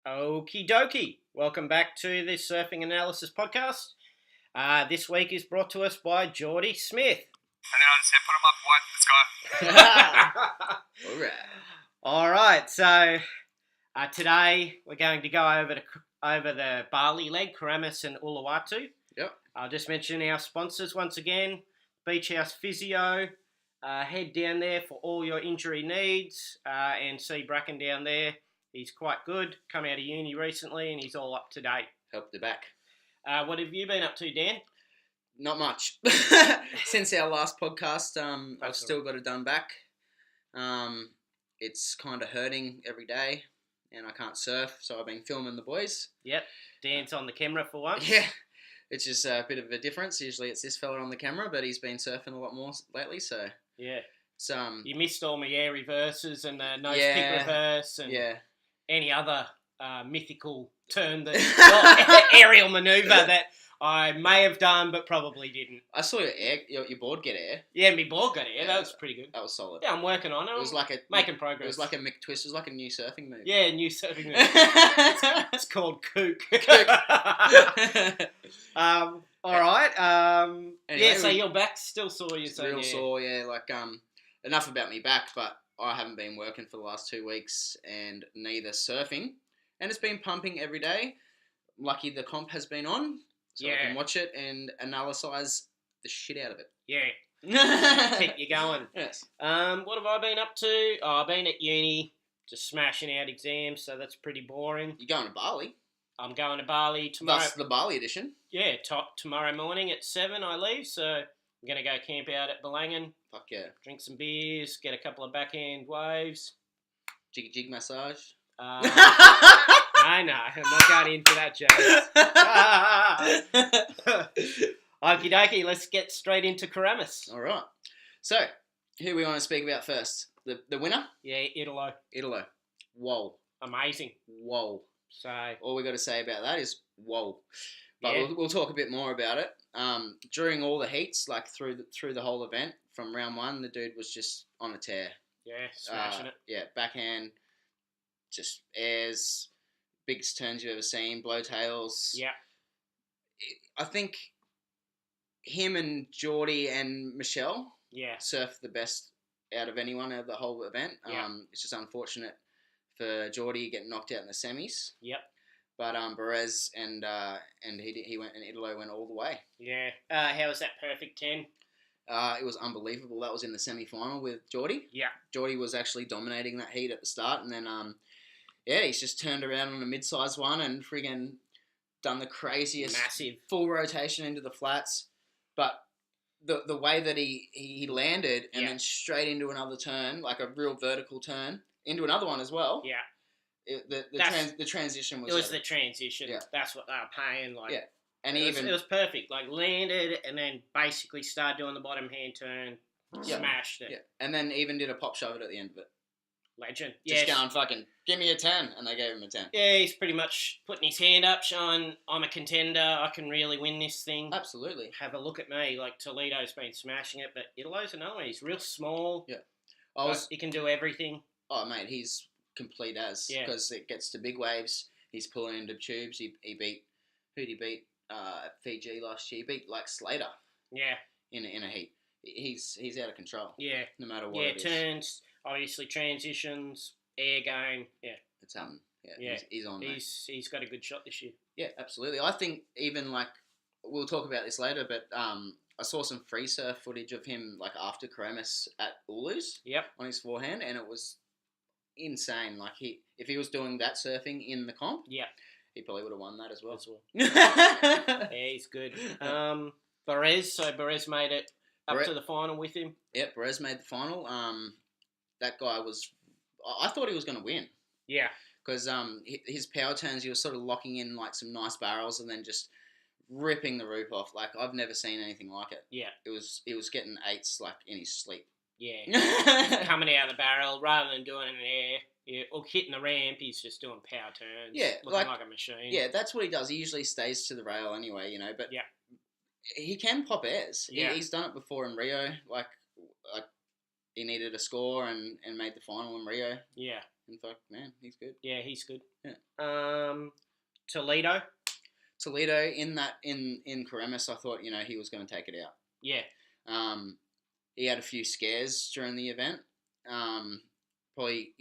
Okie dokie. Welcome back to the Surfing Analysis Podcast. This week is brought to us by Jordy Smith. And then I just said, put them up, boy. Let's go. All right. So today we're going to go over the Bali Leg, Keramas and Uluwatu. Yep. I'll just mention our sponsors once again. Beach House Physio. Head down there for all your injury needs. And see Bracken down there. He's quite good. Come out of uni recently and he's all up to date. Help the back. What have you been up to, Dan? Not much. Since our last podcast, I've still got it done back. It's kind of hurting every day and I can't surf, so I've been filming the boys. Yep. Dan's on the camera for once. Yeah. It's just a bit of a difference. Usually it's this fella on the camera, but he's been surfing a lot more lately, so... Yeah. It's, you missed all my air reverses and nose kick reverse and any other mythical turn that aerial manoeuvre that I may have done but probably didn't. I saw your board get air. Yeah, my board got air. Yeah, that was pretty good. That was solid. Yeah, I'm working on it. It was like making progress. It was like a McTwist. It was like a new surfing move. Yeah, new surfing move. It's called kook. All right. Anyway, so your back still sore, you say? Real sore, yeah. Like, enough about me back, but I haven't been working for the last 2 weeks and neither surfing. And it's been pumping every day. Lucky the comp has been on, so I can watch it and analyse the shit out of it. Yeah. Keep you going. Yes. What have I been up to? Oh, I've been at uni, just smashing out exams, so that's pretty boring. You're going to Bali? I'm going to Bali tomorrow. That's the Bali edition. Yeah, tomorrow morning at 7 I leave, so I'm going to go camp out at Balangan. Fuck yeah. Drink some beers, get a couple of backhand waves. Jig massage. I know, I'm not going into that joke. Okie dokie, let's get straight into Keramas. All right. So, who we want to speak about first? The winner? Yeah, Italo. Whoa. Amazing. Whoa. So all we got to say about that is whoa. But we'll talk a bit more about it. During all the heats, like through the whole event, from round one, the dude was just on a tear. Yeah, smashing it. Yeah, backhand, just airs, biggest turns you've ever seen, blowtails. Yeah. I think him and Jordy and Michelle surfed the best out of anyone out of the whole event. Yeah. It's just unfortunate for Jordy getting knocked out in the semis. Yep. But Perez and he went and Italo went all the way. Yeah. How was that perfect 10? It was unbelievable. That was in the semi-final with Jordy. Yeah. Jordy was actually dominating that heat at the start, and then he's just turned around on a mid-sized one and friggin' done the craziest massive full rotation into the flats. But the way that he landed and then straight into another turn, like a real vertical turn, into another one as well. Yeah. The transition was... It was the transition. Yeah. That's what they were paying. Like, yeah. And it was perfect. Like, landed and then basically started doing the bottom hand turn, smashed it. Yeah. And then even did a pop shove it at the end of it. Legend. Just going fucking, give me a 10. And they gave him a 10. Yeah, he's pretty much putting his hand up, showing I'm a contender. I can really win this thing. Absolutely. Have a look at me. Like, Toledo's been smashing it, but Italo's another one. He's real small. Yeah. He can do everything. Oh, mate, he's complete as. Yeah. Because it gets to big waves. He's pulling into tubes. He beat... Who'd he beat? Fiji last year. He beat, like, Slater. Yeah. In a heat. He's out of control. Yeah. No matter what it is. Yeah, turns, obviously transitions, air game. Yeah. It's happening. Yeah. He's on, mate. He's got a good shot this year. Yeah, absolutely. I think even, like... We'll talk about this later, but... I saw some free surf footage of him, like, after Keramas at Ulu's. Yep. On his forehand, and it was insane. Like, if he was doing that surfing in the comp, he probably would have won that as well. Yeah, he's good. Perez made it up to the final with him. Yep, Perez made the final. That guy was... I thought he was going to win. Yeah. Because his power turns, he was sort of locking in, like, some nice barrels and then just... ripping the roof off. Like, I've never seen anything like it. Yeah. It was getting eights, like, in his sleep. Yeah. Coming out of the barrel, rather than doing it in air, or hitting the ramp, he's just doing power turns. Yeah. Looking like a machine. Yeah, that's what he does. He usually stays to the rail anyway, you know, but he can pop airs. Yeah. He's done it before in Rio. Like he needed a score and made the final in Rio. Yeah. In fact, man, he's good. Yeah, he's good. Yeah. Toledo in Keramas, I thought he was going to take it out. Yeah. He had a few scares during the event. Probably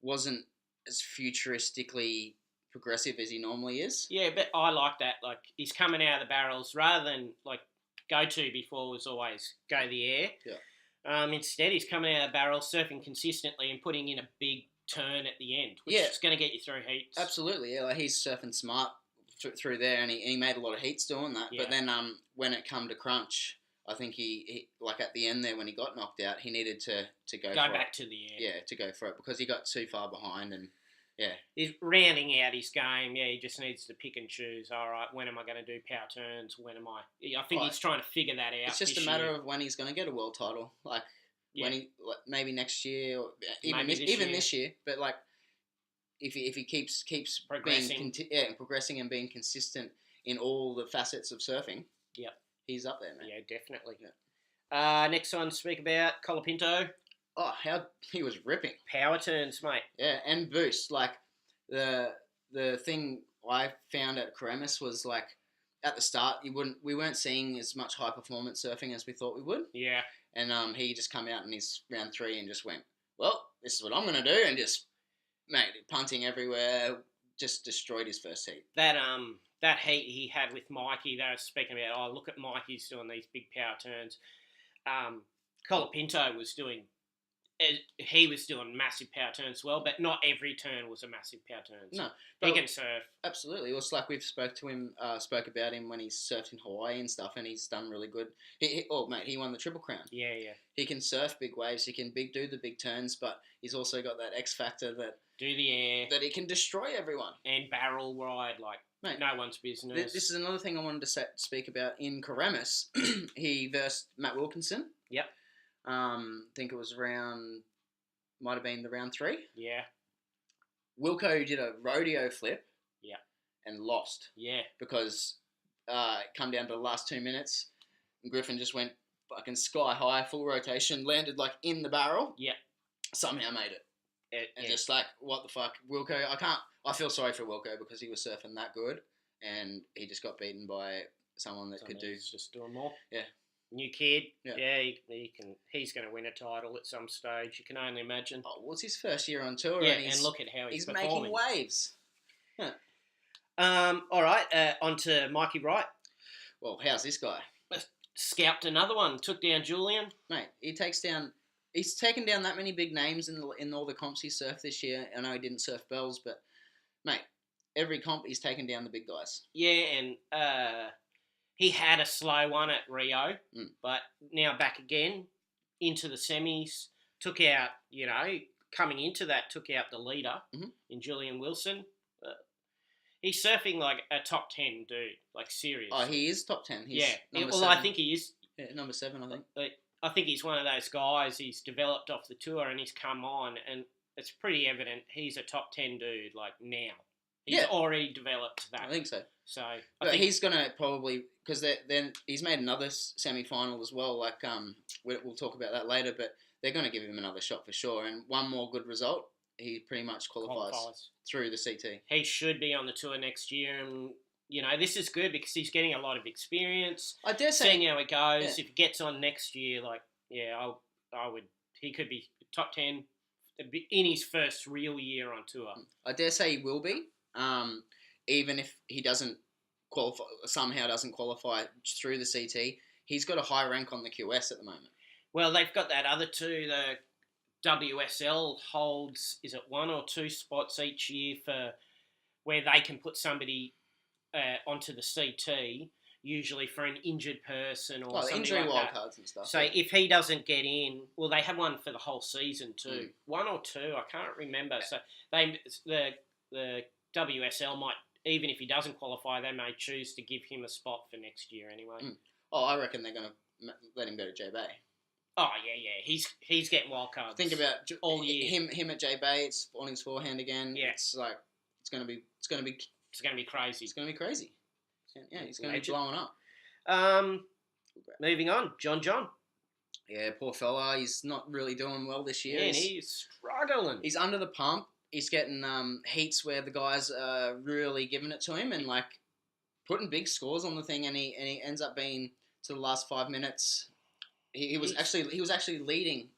wasn't as futuristically progressive as he normally is. Yeah, but I like that. Like, he's coming out of the barrels rather than like go-to before was always go the air. Yeah. Instead, he's coming out of the barrel, surfing consistently, and putting in a big turn at the end, which is going to get you through heats. Absolutely, yeah. Like, he's surfing smart through there, and he made a lot of heats doing that. Yeah. But then when it come to crunch, I think he like at the end there when he got knocked out, he needed to go back to the air. Yeah, to go for it because he got too far behind and. Yeah. He's rounding out his game. Yeah, he just needs to pick and choose. All right, when am I going to do power turns? When am I? I think he's trying to figure that out. It's just a matter of when he's going to get a world title. Like, when he maybe next year or even this year. But, like, if he keeps progressing. Progressing and being consistent in all the facets of surfing, he's up there, man. Yeah, definitely. Yeah. Next one to speak about, Colapinto. Oh, how he was ripping. Power turns, mate. Yeah, and boost. Like, the thing I found at Keramas was, like, at the start, we weren't seeing as much high performance surfing as we thought we would. Yeah. And he just come out in his round 3 and just went, well, this is what I'm going to do, and just, mate, punting everywhere, just destroyed his first heat. That heat he had with Mikey, they were speaking about, oh, look at Mikey's doing these big power turns. Colapinto was doing massive power turns as well, but not every turn was a massive power turn. No, he can surf. Absolutely. It was like we've spoke about him when he's surfed in Hawaii and stuff, and he's done really good. He won the Triple Crown. Yeah. He can surf big waves. He can do the big turns, but he's also got that X factor that do the air that he can destroy everyone and barrel ride like no one's business. This is another thing I wanted to speak about in Keramas. He versed Matt Wilkinson. Yep. I think it was might have been the round 3. Yeah. Wilco did a rodeo flip. Yeah. And lost. Yeah. Because it come down to the last 2 minutes, and Griffin just went fucking sky high, full rotation, landed like in the barrel. Yeah. Somehow made it. Just like, what the fuck, Wilco? I feel sorry for Wilco because he was surfing that good, and he just got beaten by someone that could do just doing more. Yeah. New kid, he's going to win a title at some stage. You can only imagine. Oh, well, it's his first year on tour, and look at how he's performing. Making waves. Huh. All right, on to Mikey Wright. Well, how's this guy? Scalped another one. Took down Julian. Mate, he's taken down that many big names in all the comps he surfed this year. I know he didn't surf bells, but mate, every comp he's taken down the big guys. Yeah, and he had a slow one at Rio, but now back again into the semis. Took out, coming into that, took out the leader in Julian Wilson. He's surfing like a top 10 dude, like serious. Oh, he is top 10. He's number 7. I think he is. Yeah, number 7, I think. I think he's one of those guys. He's developed off the tour and he's come on, and it's pretty evident he's a top 10 dude. Like now, he's already developed that. I think so. So, he's gonna probably because then he's made another semi-final as well. Like we'll talk about that later, but they're gonna give him another shot for sure. And one more good result, he pretty much qualifies through the CT. He should be on the tour next year, and this is good because he's getting a lot of experience. I dare say, seeing how it goes. If he gets on next year, I would. He could be top 10 in his first real year on tour. I dare say he will be. Even if he doesn't qualify through the CT, he's got a high rank on the QS at the moment. Well, they've got that other two. The WSL holds, is it 1 or 2 spots each year for where they can put somebody onto the CT, usually for an injured person or something injury like wildcards and stuff. So if he doesn't get in, well, they have one for the whole season too. 1 or 2, I can't remember. So the WSL might, even if he doesn't qualify, they may choose to give him a spot for next year anyway. Oh, I reckon they're going to let him go to J Bay. Oh yeah, he's getting wild cards. Think about all year. Him at J Bay. It's on his forehand again. Yeah, it's going to be crazy. It's going to be crazy. Yeah, he's going to be blowing up. Moving on, John. Yeah, poor fella. He's not really doing well this year. Man, he's struggling. He's under the pump. He's getting heats where the guys are really giving it to him and like putting big scores on the thing, and he ends up being to the last 5 minutes. He was actually leading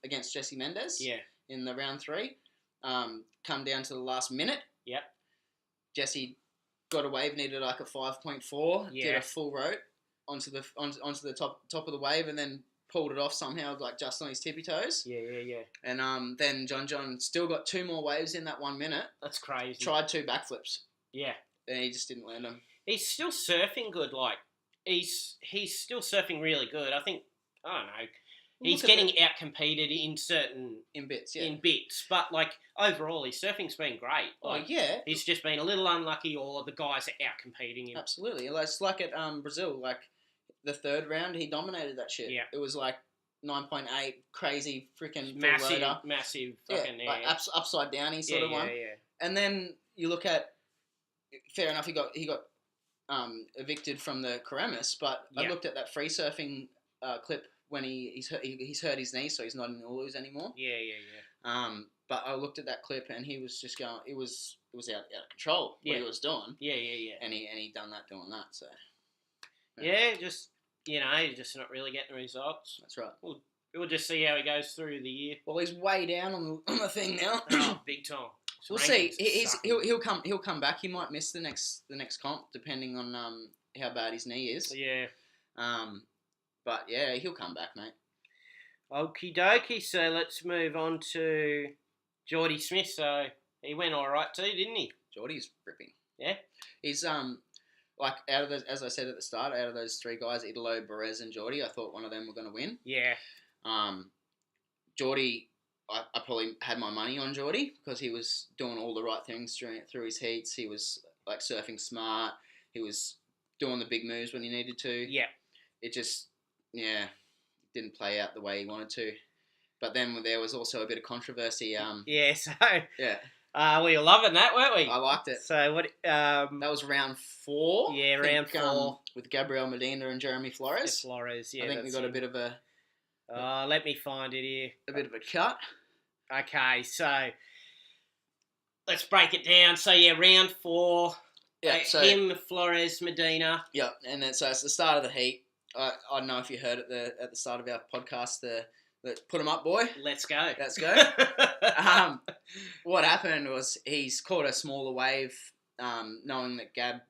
against Jesse Mendes. Yeah. In the round 3, come down to the last minute. Yep. Jesse got a wave, needed like a 5.4. Yeah. Did a full rope onto the top of the wave, and then pulled it off somehow, like just on his tippy toes. Yeah. And then John still got 2 more waves in that 1 minute. That's crazy. Tried 2 backflips. Yeah. And he just didn't land them. He's still surfing good. Like he's still surfing really good. I think I don't know. He's getting out-competed in bits, yeah. In bits, but like overall, his surfing's been great. Like, yeah. He's just been a little unlucky, or the guys are out-competing him. Absolutely. It's like at Brazil, like the 3rd round, he dominated that shit. Yeah. It was like 9.8, crazy freaking massive fucking like upside downy sort of one. Yeah. And then you look at, fair enough, he got evicted from the Keramas, but I looked at that free surfing clip when he's hurt his knee, so he's not in the Ulus anymore. Yeah. But I looked at that clip and he was just going. It was out of control what he was doing. Yeah. And he done that doing that. So just you're just not really getting the results. That's right. We'll just see how he goes through the year. Well, he's way down on the thing now. Oh, big time. We'll see. He'll come back. He might miss the next comp depending on how bad his knee is. Yeah. But yeah, he'll come back, mate. Okie dokie. So let's move on to Jordy Smith. So he went all right too, didn't he? Jordy's ripping. Yeah. He's like out of those, as I said at the start, out of those 3 guys, Italo, Perez, and Jordy, I thought one of them were going to win. Yeah. Jordy, I probably had my money on Jordy because he was doing all the right things through his heats. He was like surfing smart. He was doing the big moves when he needed to. Yeah. It just, didn't play out the way he wanted to. But then there was also a bit of controversy. Yeah. So. Yeah. We were loving that, weren't we? I liked it. So what? That was round 4. Yeah, round 4 with Gabriel Medina and Jeremy Flores. Yeah. I think we got a bit of a. Let me find it here. A bit of a cut. Okay, so let's break it down. So yeah, round 4. Yeah, so him, Flores, Medina. Yeah, and then so it's the start of the heat. I don't know if you heard at the start of our podcast the put him up, boy. Let's go. What happened was he's caught a smaller wave, knowing that Gab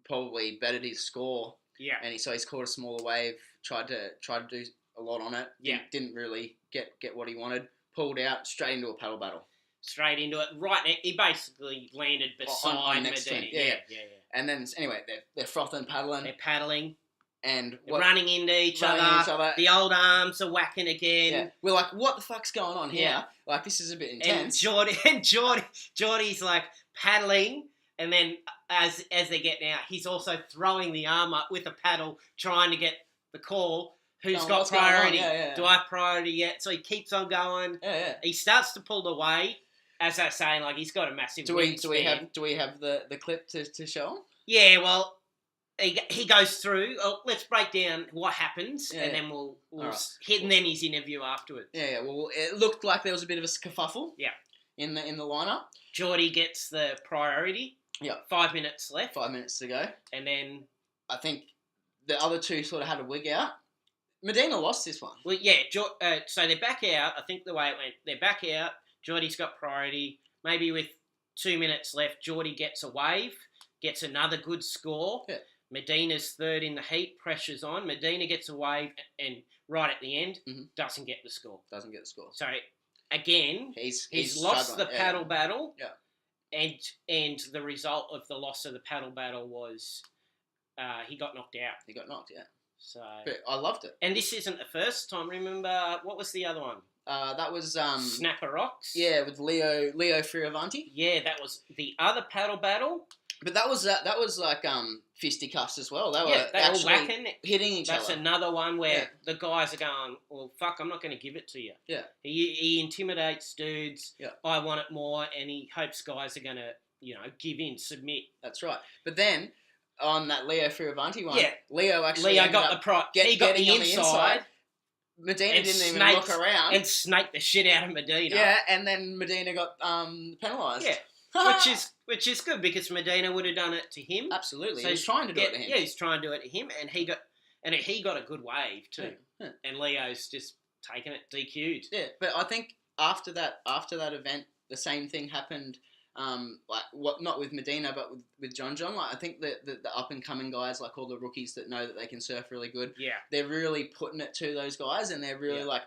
probably bettered his score. Yeah. And he's caught a smaller wave. Tried to do a lot on it. Yeah. Didn't really get what he wanted. Pulled out straight into a paddle battle. Straight into it. Right now, he basically landed beside Medina. Yeah. And then anyway, they're frothing, paddling. They're paddling. And running into each other. The old arms are whacking again. Yeah. We're like, what the fuck's going on here? Yeah. Like, this is a bit intense. And Jordy's like paddling, and then as they're getting out, he's also throwing the arm up with a paddle, trying to get the call. Who's got priority? Do I have priority yet? So he keeps on going. Yeah. He starts to pull away, as I was saying, like he's got a massive wingspan. Do we have the clip to show? Yeah, well. He goes through. Oh, let's break down what happens, and then we'll hit and then his interview afterwards. Yeah. Well, it looked like there was a bit of a kerfuffle. Yeah. In the lineup, Jordy gets the priority. Yeah. 5 minutes left. 5 minutes to go, and then I think the other 2 sort of had a wig out. Medina lost this one. Well, yeah. So they're back out. I think the way it went, they're back out. Jordy's got priority. Maybe with 2 minutes left, Jordy gets a wave, gets another good score. Yeah. Medina's 3rd in the heat, pressure's on. Medina gets a wave, and right at the end, doesn't get the score. So, again, he's lost the paddle battle. Yeah. And the result of the loss of the paddle battle was he got knocked out. So, but I loved it. And this isn't the first time. Remember, what was the other one? That was Snapper Rocks. Yeah, with Leo Fioravanti. Yeah, that was the other paddle battle. But that was like fisticuffs as well. They were all whacking, hitting each other. That's another one where the guys are going, well, fuck, I'm not going to give it to you. Yeah. He intimidates dudes. Yeah. I want it more, and he hopes guys are going to, give in, submit. That's right. But then on that Leo Fioravanti one, Leo got the inside. Medina didn't even look around. And snaked the shit out of Medina. Yeah, and then Medina got penalised. Yeah. which is good because Medina would have done it to him. Absolutely. So he's trying to do it to him. Yeah, he's trying to do it to him, and he got a good wave too. Yeah. And Leo's just taken it DQ'd. Yeah, but I think after that event, the same thing happened. Not with Medina, but with John. Like, I think the up and coming guys, like all the rookies that know that they can surf really good. Yeah, they're really putting it to those guys, and they're really like,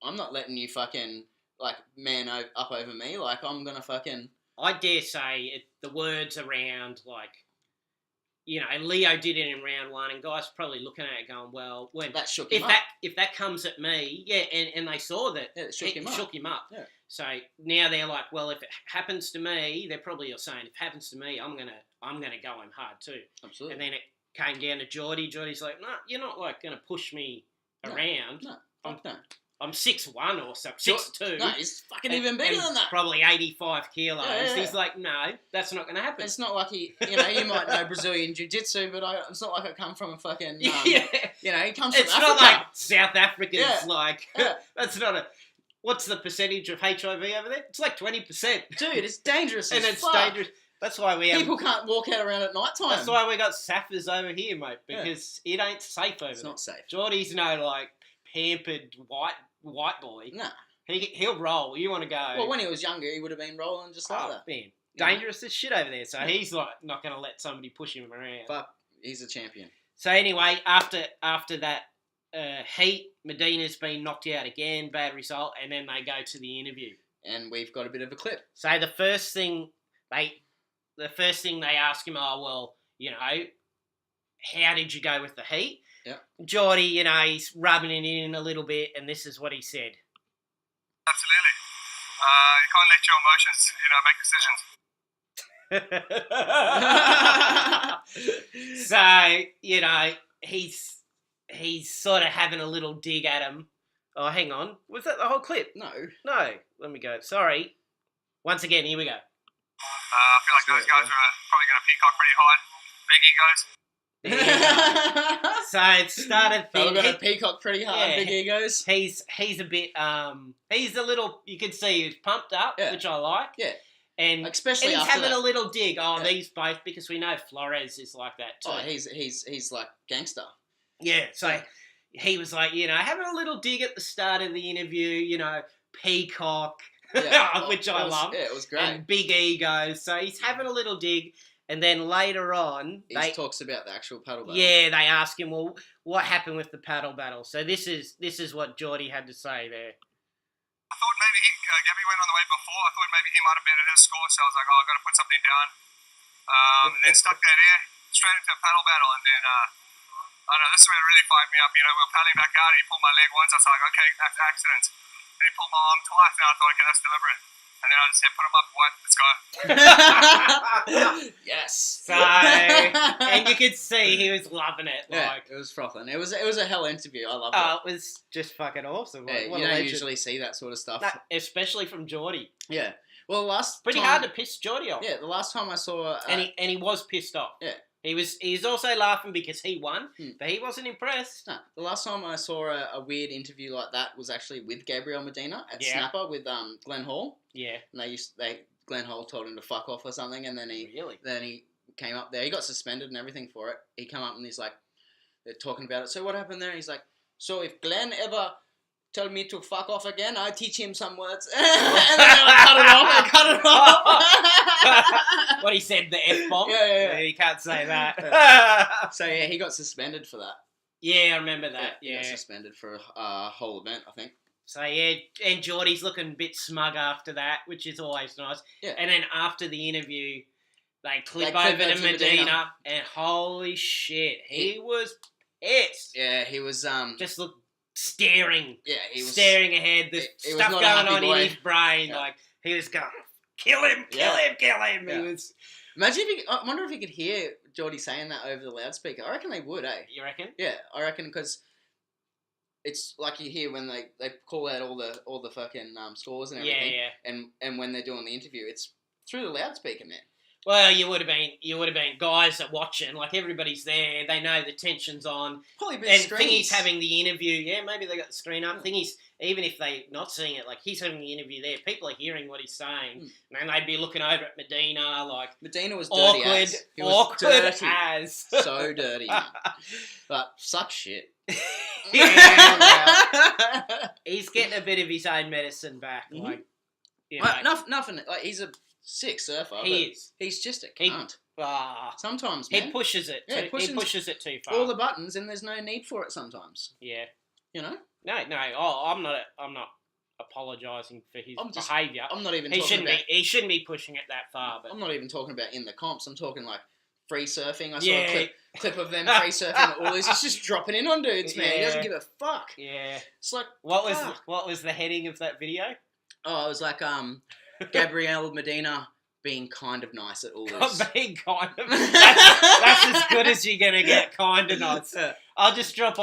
I'm not letting you fucking like man up over me. Like, I'm gonna fucking. I dare say the words around like, Leo did it in round one, and guys probably looking at it going, well, when that shook him up. If that comes at me, and they saw that, it shook him up. Yeah. So now they're like, well, if it happens to me, they're probably saying, if it happens to me, I'm gonna go him hard too. Absolutely. And then it came down to Jordy. Jordy's like, no, you're not like gonna push me around. No, I'm 6'1" or something, 6'2". No, he's fucking even bigger than that. Probably 85 kilos. Yeah. He's like, no, that's not going to happen. It's not like you might know Brazilian Jiu-Jitsu, but it's not like I come from a fucking, he comes from It's Africa. not like South Africans, Yeah. That's not what's the percentage of HIV over there? It's like 20%. Dude, it's dangerous and it's dangerous. That's why people can't walk out around at night time. That's why we got Saffers over here, mate, because it ain't safe over there. It's not safe. Jordy's pampered white boy. Nah. He'll roll. You want to go. Well, when he was younger, he would have been rolling just like that. Man. Dangerous as shit over there. So he's like not going to let somebody push him around. But he's a champion. So anyway, after that heat, Medina's been knocked out again, bad result, and then they go to the interview. And we've got a bit of a clip. So the first thing they ask him, how did you go with the heat? Yeah. Jordy, he's rubbing it in a little bit, and this is what he said. Absolutely. You can't let your emotions, make decisions. So, he's sort of having a little dig at him. Oh, hang on. Was that the whole clip? No. Let me go. Sorry. Once again, here we go. I feel like those guys are probably going to peacock pretty hard. Big egos. So it started. They're going to peacock pretty hard. Big egos. He's a bit. He's a little. You can see he's pumped up, which I like. Yeah. And especially he's after having that. a little dig. Oh, these both, because we know Flores is like that too. Oh, he's like gangster. Yeah. So he was like, having a little dig at the start of the interview. Peacock, which I love. Yeah, it was great. And big egos. So he's having a little dig. And then later on, he talks about the actual paddle battle. Yeah, they ask him, well, what happened with the paddle battle? So this is what Jordy had to say there. I thought maybe Gabby went on the way before. I thought maybe he might have bettered his score, so I was like, I've got to put something down. And then stuck that air straight into a paddle battle, and then I don't know, this is where it really fired me up. We were paddling back out, he pulled my leg once. I was like, okay, that's accident. Then he pulled my arm twice, and I thought, okay, that's deliberate. And then I just said, put him up, what? Let's go. Yes. So, and you could see he was loving it. It was frothing. It was a hell interview. I loved it. Oh, it was just fucking awesome. Yeah, you don't usually see that sort of stuff. No, especially from Jordy. Yeah. Well, pretty hard to piss Jordy off. Yeah, the last time I saw... and he was pissed off. Yeah. He was also laughing because he won, but he wasn't impressed. No, the last time I saw a weird interview like that was actually with Gabriel Medina at Snapper with Glenn Hall. Yeah. And Glenn Hall told him to fuck off or something, and then he came up there. He got suspended and everything for it. He came up and he's like, they're talking about it. So what happened there? He's like, so if Glenn ever tell me to fuck off again, I teach him some words. And then they cut it off. What he said, the F-bomb? Yeah. You can't say that. So yeah, he got suspended for that. Yeah, I remember that. He got suspended for a whole event, I think. So yeah, and Jordy's looking a bit smug after that, which is always nice. Yeah. And then after the interview, they clip over to Medina, and holy shit, he was pissed. Yeah, he was just staring. Yeah, he was staring ahead. There's stuff going on in his brain. Yeah. Like he was going, kill him. Yeah. He was. Imagine I wonder if he could hear Jordy saying that over the loudspeaker. I reckon they would, eh? You reckon? Yeah, I reckon because it's like you hear when they call out all the fucking scores and everything. Yeah. And when they're doing the interview, it's through the loudspeaker, man. Well, you would have been guys that watching, like everybody's there, they know the tension's on. Probably a bit And screens. Thingy's having the interview, yeah, maybe they got the screen up. Thingy's, even if they're not seeing it, like he's having the interview there, people are hearing what he's saying, and they'd be looking over at Medina, like Medina was dirty as. He was awkward dirty. as. So dirty, man. But suck shit. He's getting a bit of his own medicine back, like, you know. Nothing. Like he's a sick surfer. He is. He's just a cunt. Sometimes, man. He pushes it. Yeah, He pushes it too far. All the buttons, and there's no need for it sometimes. Yeah. You know. No. Oh, I'm not apologising for his behaviour. I'm not even. He shouldn't be pushing it that far. But I'm not even talking about in the comps. I'm talking like free surfing. I saw Yeah. a clip of them free surfing. All this. He's just dropping in on dudes, man. He doesn't give a fuck. Yeah. It's like What was the heading of that video? Oh, it was like Gabrielle Medina being kind of nice at all this. Being kind of that's as good as you're gonna get. Kind of nice. I'll just drop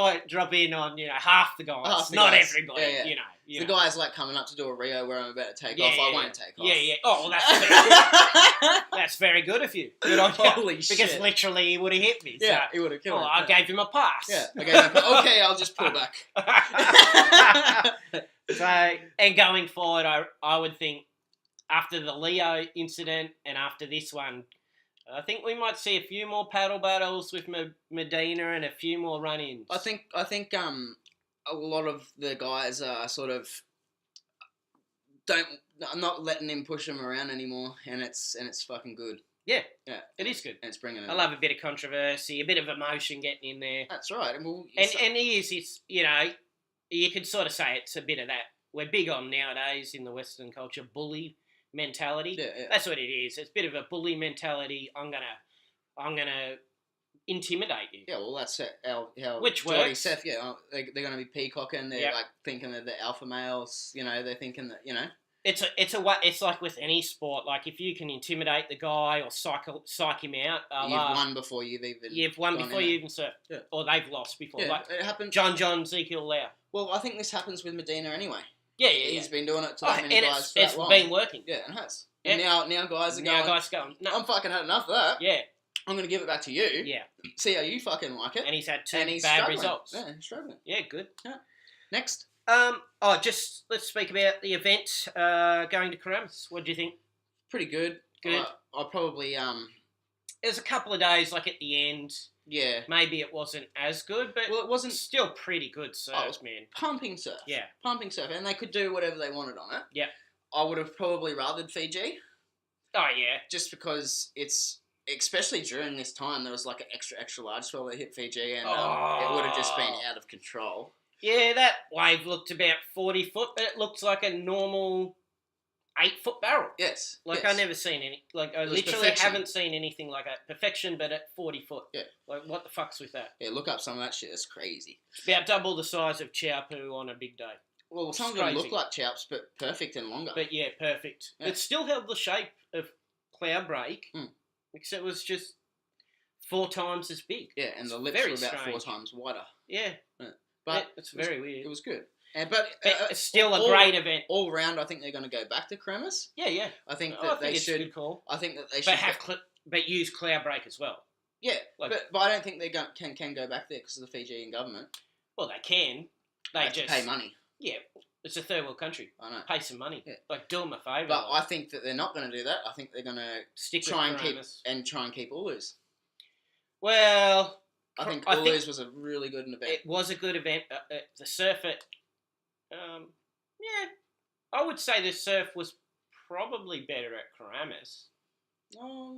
in on half the guys, not everybody. Yeah. You the know. guy's like coming up to do a Rio where I'm about to take off. I won't take off. Yeah. Oh, well, that's very good. That's very good of you. Good on you. Holy shit! Because literally he would have hit me. Yeah, so. he would have killed me. I gave him a pass. Yeah, I gave him okay, I'll just pull back. So, and going forward, I would think after the Leo incident and after this one, I think we might see a few more paddle battles with Medina and a few more run-ins. I think a lot of the guys are sort of I'm not letting him push them around anymore, and it's fucking good. Yeah, Yeah, it is good. And it's bringing it. I love a bit of controversy, a bit of emotion getting in there. That's right. And It's you could sort of say it's a bit of that. We're big on nowadays in the Western culture bully mentality. Yeah. That's what it is. It's a bit of a bully mentality. I'm gonna intimidate you. Yeah, well, that's how Which Jordy works. Seth. Yeah, they're going to be peacocking. They're Yep. like thinking they're the alpha males. They're thinking that It's like with any sport. Like if you can intimidate the guy or psych him out, you've won before you've even surf, Yeah. or they've lost before. Yeah, Like it happened. John Ezekiel Lau. Well, I think this happens with Medina anyway. Yeah. He's been doing it to that many and guys for it's that long. been working. Yeah, it has. Yeah. And now guys are going. No. I'm fucking had enough of that. Yeah. I'm going to give it back to you. Yeah. See how you fucking like it. And he's had two And he's bad struggling. results. Yeah, he's struggling. Yeah, good. Yeah. Next. Just let's speak about the event going to Keramas. What do you think? Pretty good. Good. I'll probably There's a couple of days like at the end. yeah. Maybe it wasn't as good, but Well, it wasn't still pretty good surf, Oh, man. pumping surf. Yeah. Pumping surf, and they could do whatever they wanted on it. Yeah. I would have probably rathered Fiji, Oh yeah. just because it's especially during this time there was like an extra large swell that hit Fiji, and it would have just been out of control. Yeah, that wave looked about 40 foot, but it looked like a normal 8-foot barrel. Yes. Like yes. I never seen any. Like I It was literally perfection. haven't seen anything like that. Perfection, but at 40 foot. Yeah. Like what the fuck's with that? Yeah, look up some of that shit. It's crazy. It's about double the size of Chiapu on a big day. Well, some of It's them crazy. look like chaps, but perfect and longer. But yeah, perfect. Yeah. It still held the shape of Cloud Break, except it was just 4 times as big. yeah, and the It's lips very were about 4 strange. times wider. Yeah. But it's very weird. It was good. But It's still a great event. All round, I think they're going to go back to Keramas. Yeah. I think I that think they it's should. a good call. I think that they But should. but use Cloud Break as well. Yeah, Like- but I don't think they can go back there because of the Fijian government. Well, they can. They have to just pay money. Yeah, it's a third world country. I know. Pay some money. Yeah. Like do them a favour. But like, I think that they're not going to do that. I think they're going to stick try with and Keramas. keep Ulus. Well, I think I think Ulus was a really good event. it was a good event. The surf at, yeah, I would say the surf was probably better at Keramas.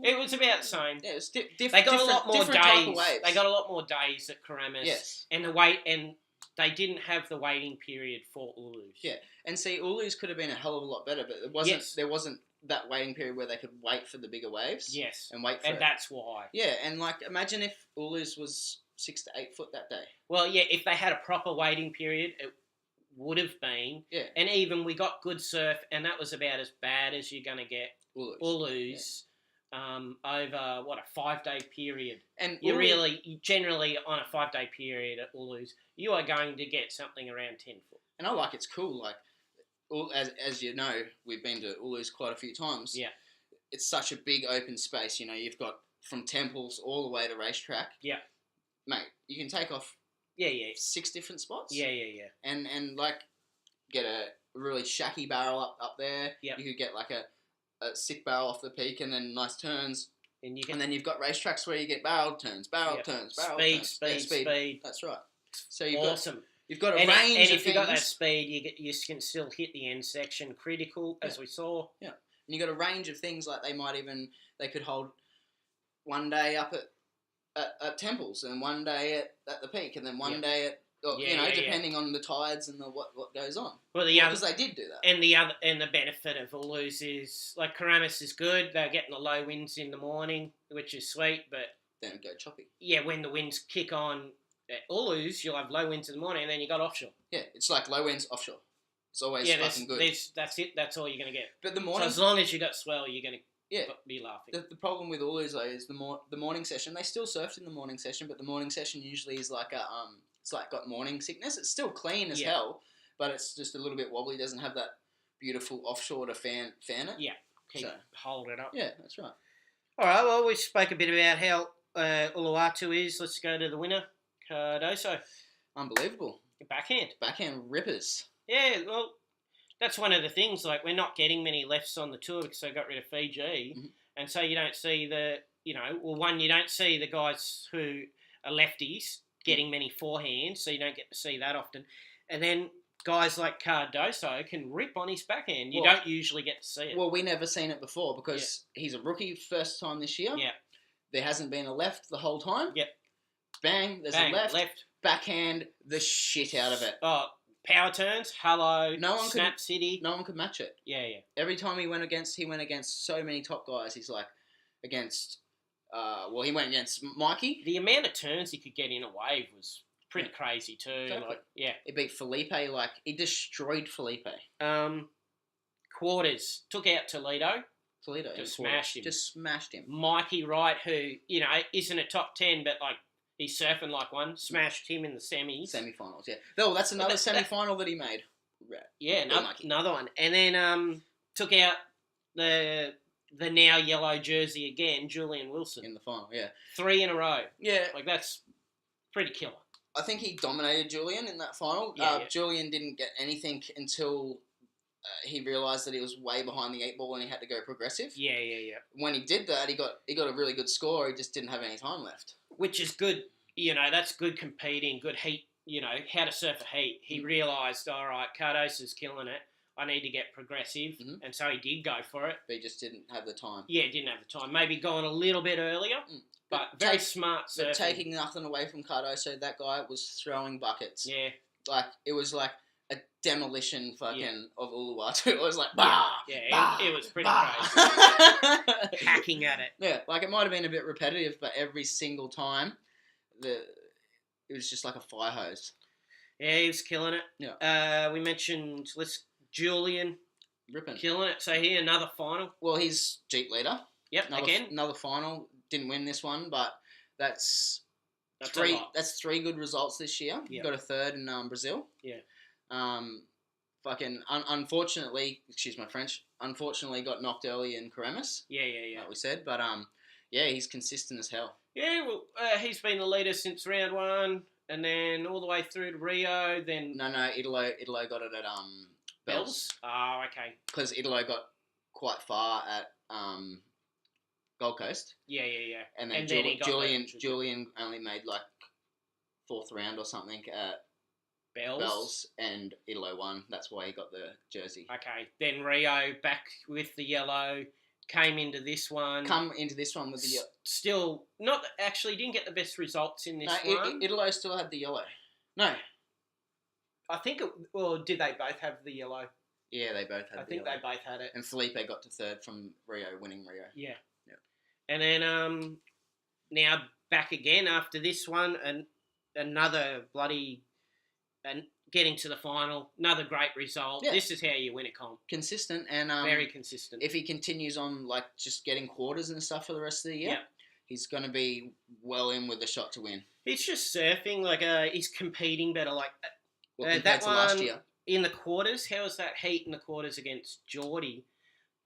It was about the same. Yeah, it's They got a lot more different type of days. waves. They got a lot more days at Keramas. Yes. And they didn't have the waiting period for Ulus. Yeah. And see, Ulus could have been a hell of a lot better, but it wasn't. Yes. There wasn't that waiting period where they could wait for the bigger waves. Yes. And wait for And it. that's why. Yeah, and like imagine if Ulus was 6 to 8 foot that day. Well, yeah, if they had a proper waiting period, it would have been. Yeah. And even we got good surf, and that was about as bad as you're going to get Ulus. Ulus over, what, a 5-day period. And You generally, on a 5-day period at Ulus, you are going to get something around 10 foot. And I like it's cool. Like, as you know, we've been to Ulus quite a few times. Yeah. it's such a big open space. You know, you've got from temples all the way to racetrack. Yeah. Mate, you can take off Yeah, yeah. 6 different spots. Yeah, yeah, yeah. And like get a really shacky barrel up there. Yep. You could get like a sick barrel off the peak and then nice turns. And then you've got racetracks where you get barrel turns, barrel turns. Speed. That's right. So you've awesome. You've got a range and of things. And if you got that speed, you can still hit the end section critical, as we saw. Yeah. And you got a range of things like they could hold one day up at temples and one day at the peak and then one day at depending on the tides and what goes on. Well, because they did do that. And the benefit of Ulu's is like Keramas is good. They're getting the low winds in the morning, which is sweet, but then it go choppy. Yeah, when the winds kick on at Ulu's, you'll have low winds in the morning, and then you got offshore. Yeah, it's like low winds offshore. It's always fucking good. That's it. That's all you're gonna get. But the morning, so as long as you got swell, you're gonna be laughing. The problem with Ulu's though is the morning session. They still surfed in the morning session, but the morning session usually is like it's like got morning sickness. It's still clean as hell, but it's just a little bit wobbly. It doesn't have that beautiful offshore to fan it. Yeah, hold it up. Yeah, that's right. All right. Well, we spoke a bit about how Uluwatu is. Let's go to the winner, Cardoso. Unbelievable. Backhand rippers. Yeah. Well, that's one of the things. Like we're not getting many lefts on the tour because they got rid of Fiji, and so you don't see you don't see the guys who are lefties getting many forehands, so you don't get to see that often. And then guys like Cardoso can rip on his backhand. You don't usually get to see it. Well, we never seen it before because he's a rookie first time this year. Yeah. There hasn't been a left the whole time. Yep. Bang, there's a left. Backhand the shit out of it. Oh, power turns, hello, snap city. No one could match it. Yeah, yeah. Every time he went against so many top guys. He's like against... he went against Mikey. The amount of turns he could get in a wave was pretty crazy too. Exactly. He beat Felipe. He destroyed Felipe. Quarters took out Toledo. Just smashed him. Mikey Wright, who isn't a top 10, but he's surfing like one. Smashed him in the semis. Semi-finals, yeah. Oh, that's another semi-final that he made. Yeah, another one, and then took out the now yellow jersey again, Julian Wilson. In the final, yeah. 3 in a row. Yeah. That's pretty killer. I think he dominated Julian in that final. Julian didn't get anything until he realised that he was way behind the 8 ball and he had to go progressive. Yeah. When he did that, he got a really good score. He just didn't have any time left. Which is good. That's good competing, good heat, how to surf a heat. He realised, all right, Cardoso's killing it. I need to get progressive, and so he did go for it. But he just didn't have the time. Yeah, didn't have the time. Maybe going a little bit earlier, but very smart surfing. But taking nothing away from Cardoso, that guy was throwing buckets. Yeah. It was like a demolition fucking of Uluwatu. It was like, bah! Yeah, it was pretty crazy. Hacking at it. Yeah, it might have been a bit repetitive, but every single time, it was just like a fire hose. Yeah, he was killing it. Yeah. We mentioned Julian. Ripping. Killing it. So here, another final. Well, he's Jeep leader. Yep, another final. Didn't win this one, but that's 3 good results this year. Yep. Got a third in Brazil. Yeah. Unfortunately, excuse my French, got knocked early in Keramas. Yeah. Like we said, but he's consistent as hell. Yeah, well, he's been the leader since round 1, and then all the way through to Rio. Then no, Italo got it at Bells. Oh, okay. Because Italo got quite far at Gold Coast. Yeah. And then Julian only made 4th round or something at Bells, and Italo won. That's why he got the jersey. Okay. Then Rio back with the yellow. Came into this one. With the still not actually didn't get the best results in this one. Italo still had the yellow. No. I think did they both have the yellow? Yeah, they both had. I think they both had it. And Felipe got to 3rd from Rio, winning Rio. Yeah. And then now back again after this one, and another and getting to the final, another great result. Yeah. This is how you win a comp. Consistent and very consistent. If he continues on just getting quarters and stuff for the rest of the year, he's going to be well in with a shot to win. He's just surfing he's competing better. Compared to last year in the quarters. How was that heat in the quarters against Jordy?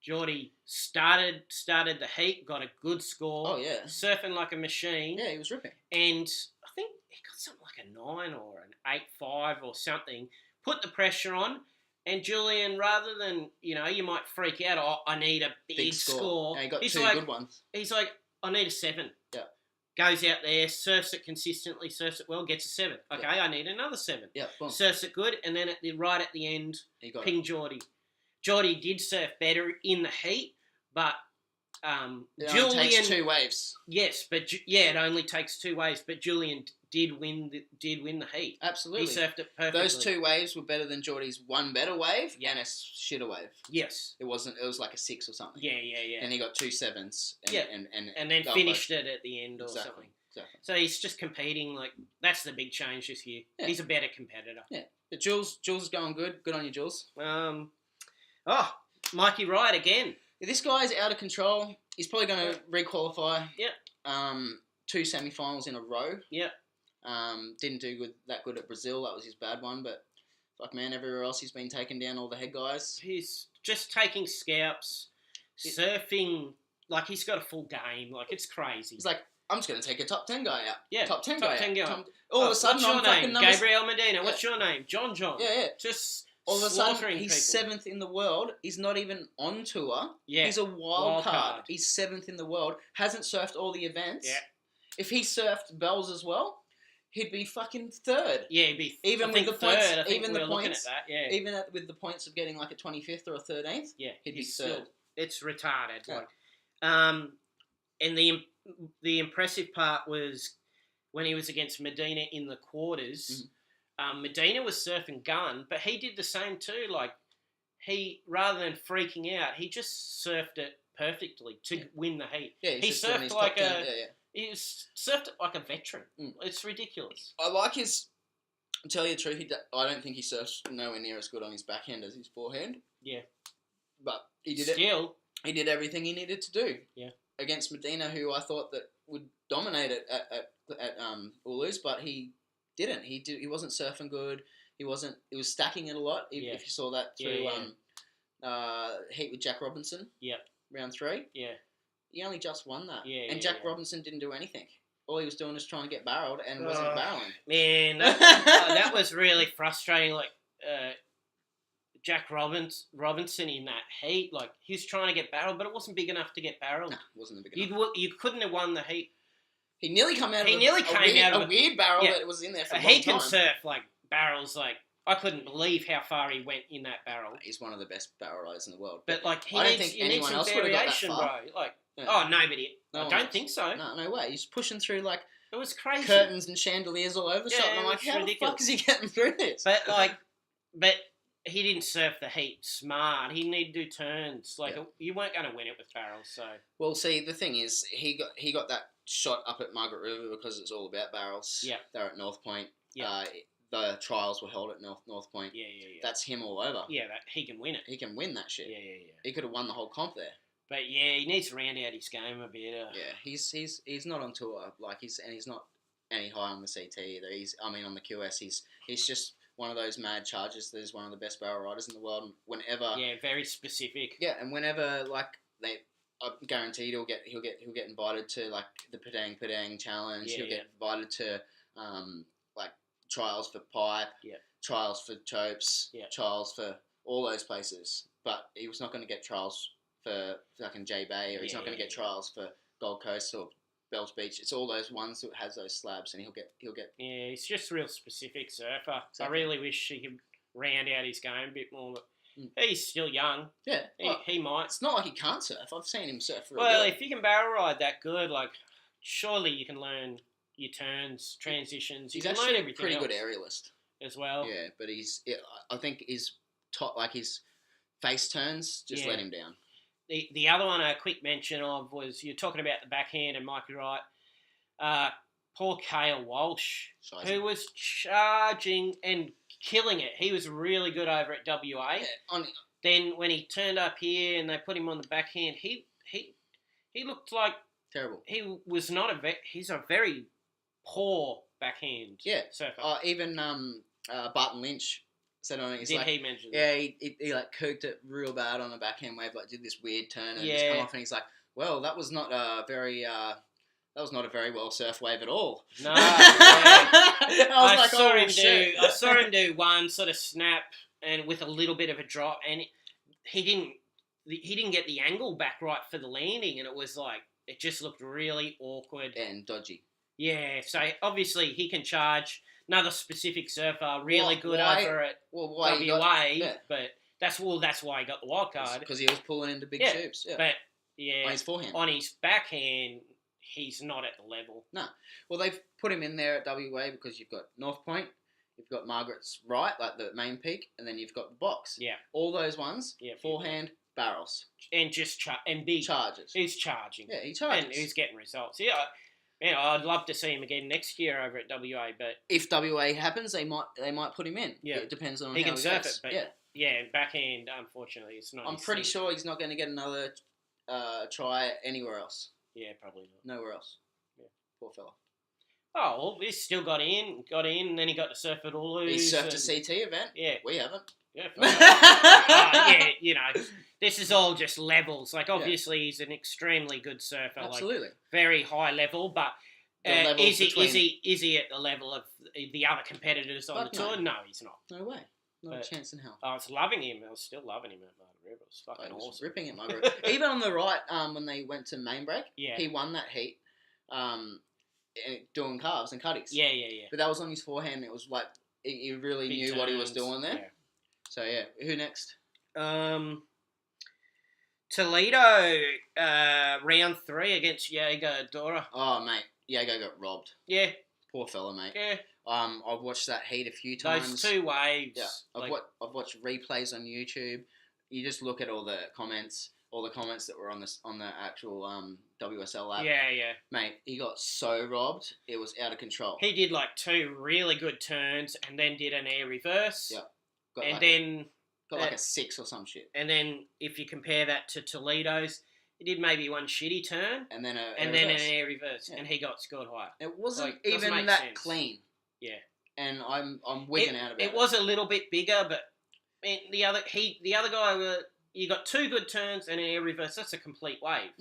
Jordy started the heat, got a good score. Oh, yeah. Surfing like a machine. Yeah, he was ripping. And I think he got something like a 9 or an 8.5 or something. Put the pressure on. And Julian, rather than, you might freak out, I need a big score. Yeah, he got he's two like, good ones. He's like, I need a 7. Yeah. Goes out there, surfs it consistently, surfs it well, gets a 7. Okay, I need another 7. Yeah, boom. Surfs it good, and then right at the end, He got ping Jordy. Jordy did surf better in the heat, but it Julian only takes 2 waves. Yes, but it only takes 2 waves. But Julian did win the heat. Absolutely, he surfed it perfectly. Those 2 waves were better than Jordy's one better wave and a shitter wave. Yes, it wasn't. It was like a 6 or something. Yeah. And he got 2 7s. And then finished it at the end or something. Exactly. So he's just competing. Like that's the big change this year. Yeah. He's a better competitor. Yeah, but Jules is going good. Good on you, Jules. Mikey Wright again. This guy's out of control. He's probably going to re-qualify. Yeah. 2 semi-finals in a row. Yeah. Didn't do that good at Brazil. That was his bad one. But fuck, man, everywhere else he's been taking down all the head guys. He's just taking scalps, surfing. Like he's got a full game. Like it's crazy. He's like, I'm just going to take a top 10 guy out. Yeah. Top 10 guy out. All of a sudden, what's your name? numbers. Gabriel Medina. What's your name? John. Yeah. Just all of a sudden, he's people. 7th in the world. He's not even on tour. Yeah. He's a wild card. He's 7th in the world. Hasn't surfed all the events. Yeah. If he surfed Bells as well, he'd be fucking 3rd. Yeah, he'd be even with the third, points. Even the points. At that, yeah. Even with the points of getting like a 25th or a 13th. Yeah, he'd be 3rd. It's retarded. Yeah. And the impressive part was when he was against Medina in the quarters. Mm-hmm. Medina was surfing gun, but he did the same too. Like he, rather than freaking out, he just surfed it perfectly to win the heat. Yeah, he surfed like he surfed it like a veteran. It's ridiculous. I like his. To tell you the truth, I don't think he surfs nowhere near as good on his backhand as his forehand. Yeah, but he did Still, He did everything he needed to do. Yeah. Against Medina, who I thought that would dominate it at Ulu's, but he didn't. He wasn't surfing good. He was stacking it a lot. If you saw that through heat with Jack Robinson. Yeah. Round 3. Yeah. He only just won that. Yeah. And Jack Robinson didn't do anything. All he was doing was trying to get barreled and wasn't barreling. Man, that was really frustrating. Like Jack Robinson in that heat, like he was trying to get barreled, but it wasn't big enough to get barreled. No, it wasn't big enough. You couldn't have won the heat. He nearly came out of a weird barrel that was in there for a long time. He can surf like barrels. Like I couldn't believe how far he went in that barrel. He's one of the best barrel riders in the world. But like I don't think anyone else would have got that far. Bro. Like nobody. I don't think so. No way. He's pushing through like it was crazy curtains and chandeliers all over the shop. And I'm like, how the fuck is he getting through this? But he didn't surf the heat smart. He needed to do turns. Like you weren't going to win it with barrels. So well, see, the thing is, he got that shot up at Margaret River because it's all about barrels. Yeah, they're at North Point. Yeah, the trials were held at North Point. Yeah. That's him all over. Yeah, he can win it. He can win that shit. Yeah. He could have won the whole comp there. But yeah, he needs to round out his game a bit. Yeah, he's not on tour. Like he's not any high on the CT either. On the QS. He's just one of those mad chargers that is one of the best barrel riders in the world. And whenever very specific. Yeah, and whenever I'm guaranteed he'll get invited to like the Padang challenge. He'll get invited to like trials for pipe. Yeah. Trials for chopes. Yeah. Trials for all those places. But he was not going to get trials for fucking J Bay, or he's not going to get trials for Gold Coast or Bells Beach. It's all those ones that has those slabs, and he'll get. Yeah, he's just a real specific surfer. Exactly. I really wish he could round out his game a bit more. But he's still young. Yeah, he might. It's not like he can't surf. I've seen him surf. Well, if you can barrel ride that good, like surely you can learn your turns, transitions. He's you can actually learn everything a pretty good else aerialist as well. Yeah, but I think his top, like his face turns, just let him down. The other one a quick mention of was you're talking about the backhand and Mikey Wright. Poor Cale Walsh, who was charging and killing it. He was really good over at WA. Yeah, then when he turned up here and they put him on the backhand, he looked like terrible. He was not he's a very poor backhand surfer. Even Barton Lynch said on it. He's Did like, he mention? yeah, he like cooked it real bad on a backhand wave, like did this weird turn and just Yeah. come off, and he's like, well, that was not a very well surf wave at all. No. I saw him shit. I saw him do one sort of snap and with a little bit of a drop, and he didn't get the angle back right for the landing, and it was like it just looked really awkward and dodgy. Yeah, so obviously he can charge. Another specific surfer, really good over at WA, but that's why he got the wild card. Because he was pulling into big tubes. Yeah. But yeah, on his forehand. On his backhand, he's not at the level. No. Well, they've put him in there at WA because you've got North Point, you've got Margaret's Right, like the main peak, and then you've got the box. Yeah. All those ones, forehand, barrels. And just and big charges. He's charging. Yeah, he charges. And he's getting results. Yeah. Man, I'd love to see him again next year over at WA, but if WA happens, they might put him in. Yeah, it depends on he how can he surf goes. it, but backhand, unfortunately, it's not. I'm pretty sure he's not going to get another try anywhere else. Yeah, probably not. Nowhere else. Yeah, poor fella. Oh well, he still got in, and then he got to surf at Ulu. He surfed a CT event. Yeah, we haven't. Yeah, yeah, you know, this is all just levels. Like, obviously, he's an extremely good surfer. Absolutely. Like, very high level, but is he at the level of the other competitors on the tour? No, he's not. No way. Not a chance in hell. I was loving him. I was still loving him at Margaret River. It was fucking awesome. Ripping at Margaret. Even on the right, when they went to main break, he won that heat. Doing carves and cutties. Yeah. But that was on his forehand. It was like he really Big knew turns. what he was doing there. Yeah. So yeah, who next? Toledo, round 3 against Jago Dora. Oh mate, Jago got robbed. Yeah. Poor fella, mate. Yeah. I've watched that heat a few times. Those 2 waves. Yeah. I've watched replays on YouTube. You just look at all the comments that were on the actual WSL app. Yeah. Mate, he got so robbed, it was out of control. He did like 2 really good turns and then did an air reverse. Yeah. Got like a 6 or some shit. And then if you compare that to Toledo's, he did maybe 1 shitty turn and then an air reverse, and he got scored higher. It wasn't even that clean. Yeah. And I'm wigging out about it. It was a little bit bigger, but the other guy, you got 2 good turns and an air reverse. That's a complete wave.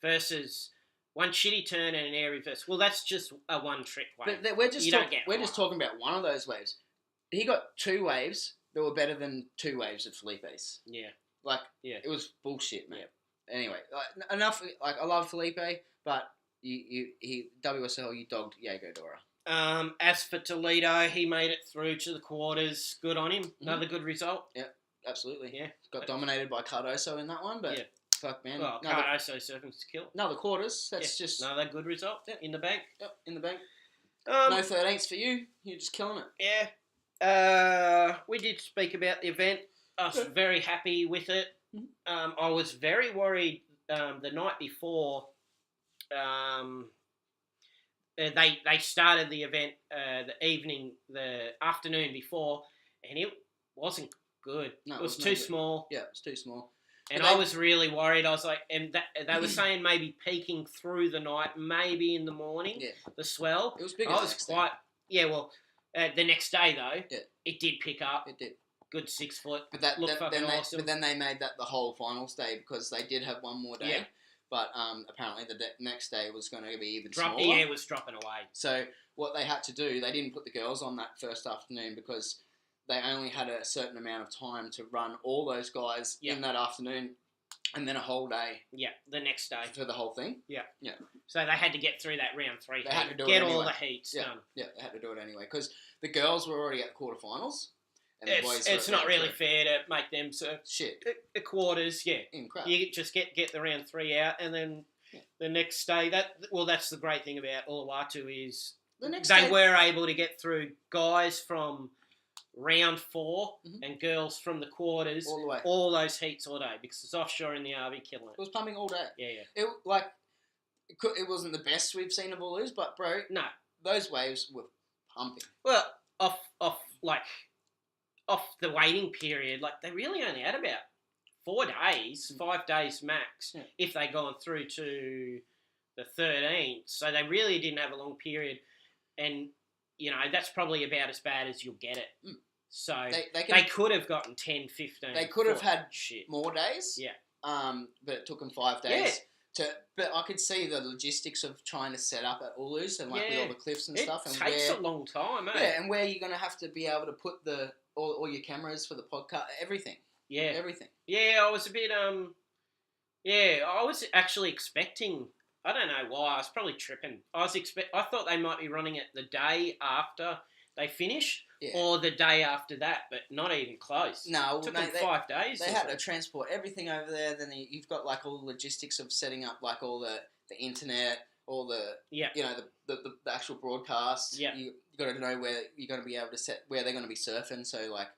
Versus 1 shitty turn and an air reverse. Well, that's just a 1-trick wave. But we're just talking about one of those waves. He got 2 waves that were better than 2 waves of Felipe's. Yeah. It was bullshit, mate. Yeah. Anyway, enough. I love Felipe, but WSL, you dogged Jago Dora. As for Toledo, he made it through to the quarters. Good on him. Mm-hmm. Another good result. Yeah, absolutely. Yeah. Got dominated by Cardoso in that one, but fuck, man. Well, Cardoso surfing to kill. No, the quarters. That's just another good result. Yeah. In the bank. Yep, in the bank. No 13s for you. You're just killing it. Yeah. We did speak about the event. I was very happy with it. Mm-hmm. I was very worried the night before. They started the event the afternoon before, and it wasn't good. No, it was too small. Yeah, it was too small. And I was really worried. I was like, and they were saying maybe peaking through the night, maybe in the morning. Yeah. The swell. It was bigger. The next day though, it did pick up. It did. Good 6 foot. But awesome. But then they made that the whole finals day because they did have one more day. Yeah. But apparently the next day was going to be even smaller. The air was dropping away. So what they had to do, they didn't put the girls on that first afternoon because they only had a certain amount of time to run all those guys in that afternoon, and then a whole day. Yeah, the next day for the whole thing. Yeah. Yeah. So they had to get through that round 3. They had to do get it anyway. all the heats done. Yeah, they had to do it anyway because the girls were already at the quarterfinals. And it's not really fair to make them shit. The quarters, in crap. You just get the round 3 out, and then the next day. That's the great thing about Uluwatu is they were able to get through guys from round 4 and girls from the quarters all the way. All those heats all day because it's offshore in the RV killing it. It was pumping all day. Yeah. It wasn't the best we've seen of Ulus, but bro, no, those waves were pumping. Well, off the waiting period, they really only had about 4 days, 5 days max, if they gone through to the 13th. So they really didn't have a long period, and that's probably about as bad as you'll get it. So They they could have gotten 10, 15. They could have had shit. more days. Yeah. But it took them 5 days. But I could see the logistics of trying to set up at Ulu's and with all the cliffs and stuff. And it takes a long time, eh? Yeah, and where you're going to have to be able to put all your cameras for the podcast, everything. Yeah. Everything. Yeah, I was a bit, I was actually expecting, I don't know why, I was probably tripping. I thought they might be running it the day after they finish or the day after that, but not even close. No, it took them 5 days. They had to transport everything over there. Then you've got like all the logistics of setting up like all the internet, all the the actual broadcasts. Yeah, you got to know where you're going to be able to set where they're going to be surfing. So like,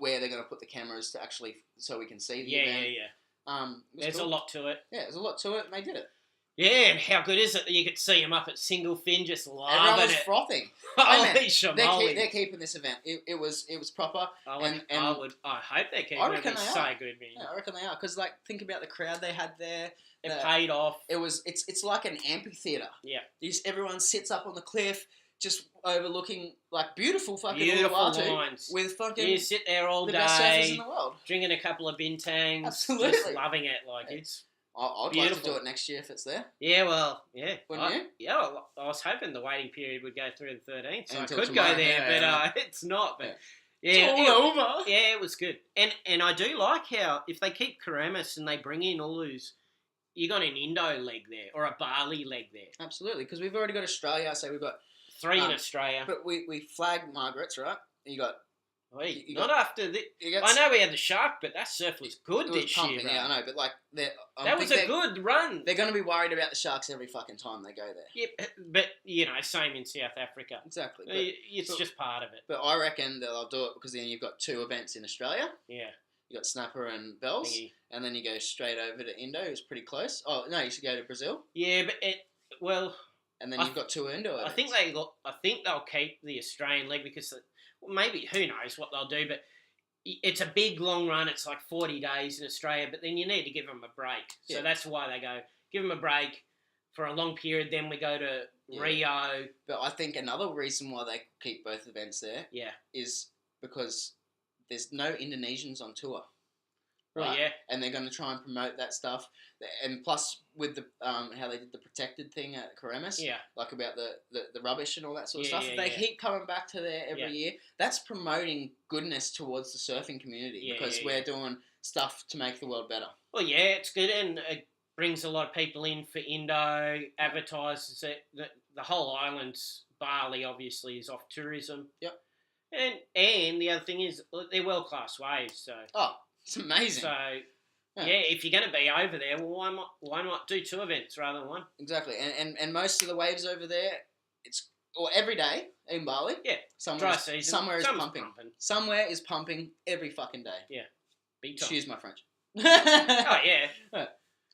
where they're going to put the cameras to actually so we can see the event. There's a lot to it. Yeah, there's a lot to it, and they did it. Yeah, and how good is it that you could see them up at single fin just loving Everyone was it. frothing. Holy shamoly. They're keeping this event. It was proper. I hope they're keeping it. I reckon they are. So good, man. Yeah, I reckon they are because like think about the crowd they had there. It paid off. It's like an amphitheater. Yeah. Everyone sits up on the cliff, just overlooking like beautiful fucking Uluwatu lines with fucking. You sit there all the day, best surfers in the world, drinking a couple of bintangs, absolutely, just loving it. Like it's. I'd beautiful. like to do it next year if it's there. Yeah, well, yeah. Wouldn't you? Yeah, well, I was hoping the waiting period would go through the 13th, so until I could tomorrow. go there, but it's not. But it's all over. Yeah, it was good, and I do like how if they keep Keramas and they bring in Ulus, you got an Indo leg there or a Bali leg there. Absolutely, because we've already got Australia, so we've got 3 in Australia. But we flagged Margaret's, right? You got. After the. I know we had the shark, but that surf was good this year. Yeah, I know, but like that was a good run. They're going to be worried about the sharks every fucking time they go there. Yeah, but same in South Africa. Exactly. It's just part of it. But I reckon that they'll do it because then you've got 2 events in Australia. Yeah. You got Snapper and Bells, and then you go straight over to Indo, who's pretty close. Oh no, you should go to Brazil. Yeah, but and then you've got 2 Indo events. I think they'll keep the Australian leg because. Maybe, who knows what they'll do, but it's a big, long run. It's like 40 days in Australia, but then you need to give them a break. So that's why they go, give them a break for a long period, then we go to Rio. But I think another reason why they keep both events there is because there's no Indonesians on tour. Right? Oh, yeah. And they're going to try and promote that stuff. And plus, with the how they did the protected thing at Keramas, like about the rubbish and all that sort of stuff, they keep coming back to there every year. That's promoting goodness towards the surfing community because we're doing stuff to make the world better. Well, yeah, it's good and it brings a lot of people in for Indo, advertises it. The whole island's Bali, obviously, is off tourism. Yep. And the other thing is, they're world-class waves, so... Oh, it's amazing. So... Yeah, if you're going to be over there, well, why not do 2 events rather than 1? Exactly, and most of the waves over there, every day in Bali. Yeah, dry season. Somewhere is pumping. Somewhere is pumping every fucking day. Yeah, big time. Excuse my French. Oh yeah.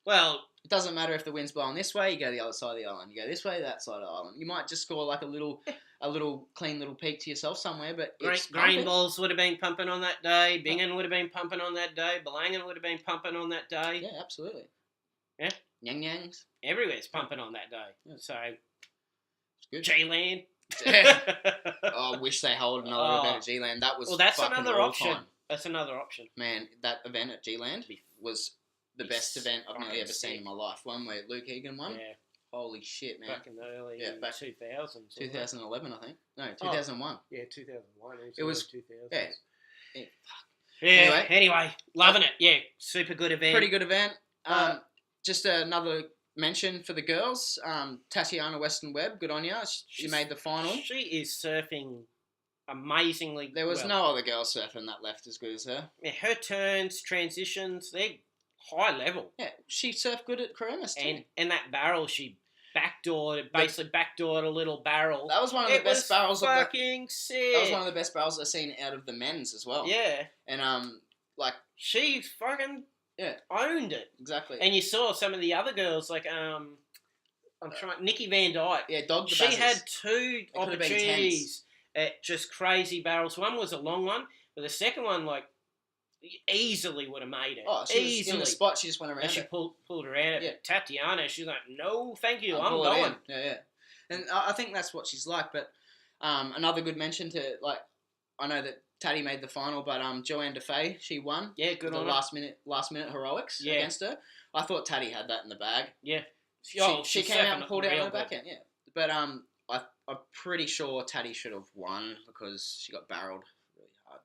Well, it doesn't matter if the wind's blowing this way. You go the other side of the island. You go this way, that side of the island. You might just score like a little clean little peak to yourself somewhere, but Green Balls would have been pumping on that day. Bingen would have been pumping on that day. Belangen would have been pumping on that day. Yeah, absolutely. Yeah. Nyang Nyangs. Everywhere's pumping on that day. Yeah. So, it's good. G-Land. I wish they hold another event at G-Land. That was that's fucking another option. Time. That's another option. Man, that event at G-Land was the best event I've nearly ever seen in my life. One where Luke Egan won. Yeah. Holy shit, man. Back in the early 2000s. 2011, I think. No, 2001. Yeah, 2001. It was 2000s. Yeah. Anyway, loving it. Yeah, super good event. Pretty good event. Just another mention for the girls. Tatiana Weston Webb, good on you. She made the final. She is surfing amazingly. There was no other girl surfing that left as good as her. Yeah, her turns, transitions, they're high level. Yeah, she surfed good at Keramas too. And that barrel, she basically backdoored a little barrel. That was one of the best barrels. Fucking sick. That was one of the best barrels I've seen out of the men's as well. Yeah. And she fucking owned it. Exactly. And you saw some of the other girls like Nikki Van Dyke. Yeah, dogged the She buzzers. had 2 opportunities at just crazy barrels. One was a long one, but the second one easily would have made it. Oh, she was in the spot. She just went around. And she pulled around it. Yeah. Tatiana, she's like, no, thank you, I'm going. going. Yeah. And I think that's what she's like. But another good mention to I know that Taddy made the final, but Joanne DeFay, she won. Yeah, good the on her. last minute heroics Yeah. against her. I thought Taddy had that in the bag. Yeah. She came out and pulled out real on the backhand, yeah. But I'm pretty sure Taddy should have won because she got barreled really hard.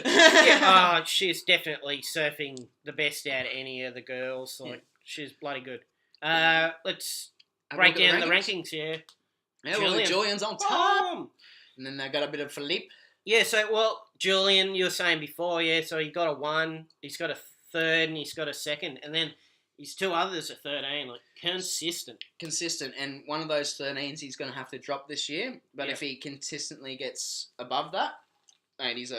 Yeah, she's definitely surfing the best out of any of the girls. Like, she's bloody good. Let's break down the rankings, yeah. Yeah, well, Julian's on top. And then they got a bit of Philippe. Yeah, Julian, you were saying before, yeah, so he got a 1, he's got a 3rd, and he's got a 2nd, and then his 2 others are 13, like, consistent. Consistent, and one of those 13s he's going to have to drop this year, but if he consistently gets above that, mate, he's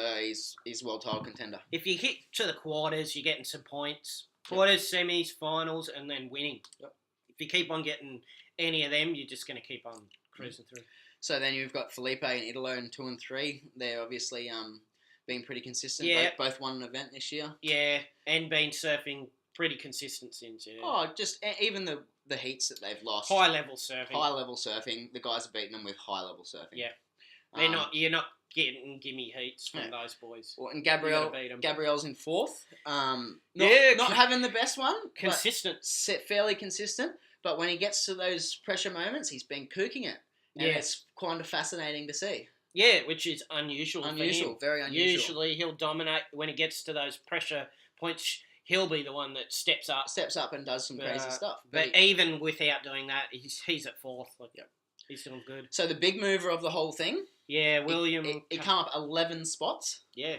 world title contender. If you hit to the quarters, you're getting some points. Quarters, semis, finals, and then winning. Yep. If you keep on getting any of them, you're just going to keep on cruising through. So then you've got Felipe and Italo in 2 and 3. They're obviously being pretty consistent. Yeah. Both won an event this year. Yeah, and been surfing pretty consistent since, yeah. Oh, just even the heats that they've lost. High level surfing. High level surfing. The guys are beating them with high level surfing. Yeah. You're not getting gimme heats from those boys. Well, and Gabrielle's in 4th. Not having the best one. Consistent. Fairly consistent. But when he gets to those pressure moments, he's been cooking it. And it's kind of fascinating to see. Yeah, which is unusual for him. Very unusual. Usually he'll dominate when he gets to those pressure points. He'll be the one that steps up and does some crazy stuff. But even without doing that, he's at 4th. Like, he's doing good. So the big mover of the whole thing. Yeah, William. He come up 11 spots. Yeah.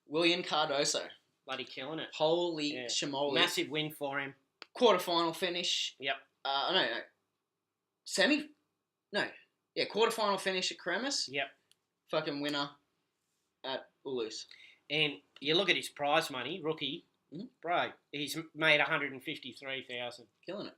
William Cardoso. Bloody killing it. Holy shimoli. Massive win for him. Quarterfinal finish. Yep. Quarterfinal finish at Keramas. Yep. Fucking winner at Ulu's. And you look at his prize money, rookie, bro, he's made $153,000. Killing it.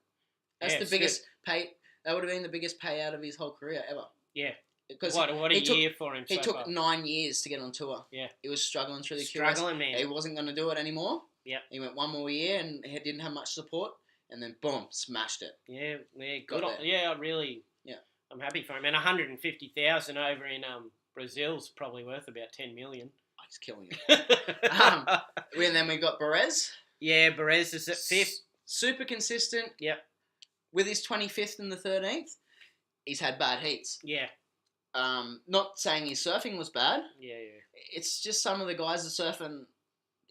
That's the biggest pay. That would have been the biggest payout of his whole career ever. Yeah. Because what a year for him. He took 9 years to get on tour. Yeah. He was struggling through the QS. Man. He wasn't going to do it anymore. Yeah. He went 1 more year and he didn't have much support. And then, boom, smashed it. Yeah, good. I'm happy for him. And 150,000 over in Brazil's probably worth about 10 million. Oh, he's killing it. And then we got Perez. Yeah, Perez is at 5th. Super consistent. Yep. With his 25th and the 13th, he's had bad heats. Yeah. Not saying his surfing was bad. Yeah. It's just some of the guys are surfing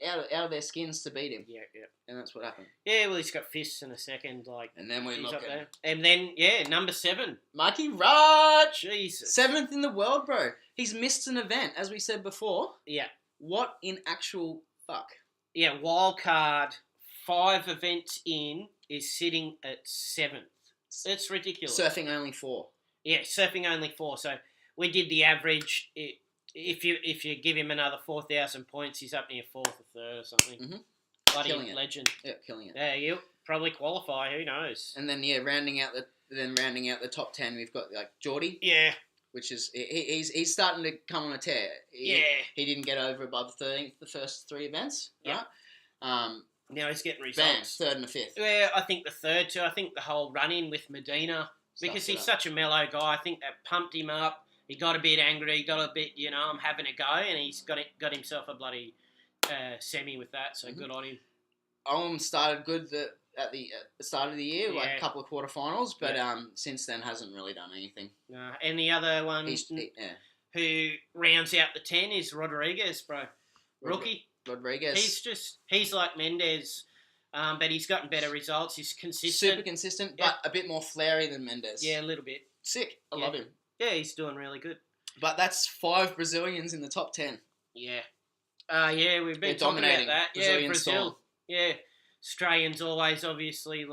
out of their skins to beat him. Yeah. And that's what happened. Yeah, well, he's got fists in a second. And then we look at... And then, number 7. Mikey Raj! Jesus. 7th in the world, bro. He's missed an event, as we said before. Yeah. What in actual fuck? Yeah, wild card, 5 events in, is sitting at 7th. It's ridiculous. Surfing only 4. Yeah, surfing only 4. So we did the average. If you give him another 4,000 points, he's up near 4th or 3rd or something. Mm-hmm. Bloody legend. Yeah, killing it. Yeah, he'll probably qualify. Who knows? And then rounding out the top 10, we've got Jordy. Yeah. Which is he's starting to come on a tear. He didn't get over above 13th the first 3 events. Yeah. Right? Now he's getting results. Bang, 3rd and the 5th. Yeah, I think the 3rd too. I think the whole run-in with Medina, because he's such a mellow guy, I think that pumped him up. He got a bit angry. He got a bit, I'm having a go, and he's got himself a bloody semi with that. So good on him. Owen started good at the start of the year, like a couple of quarterfinals, but since then hasn't really done anything. No, and the other one who rounds out the 10 is Rodriguez, bro. Rookie. Rodriguez. He's like Mendez, but he's gotten better results. He's consistent. Super consistent, but a bit more flary than Mendez. Yeah, a little bit. Sick. I love him. Yeah, he's doing really good. But that's 5 Brazilians in the top 10. Yeah. We've been talking about that. Brazil. Style. Yeah. Australians always, obviously,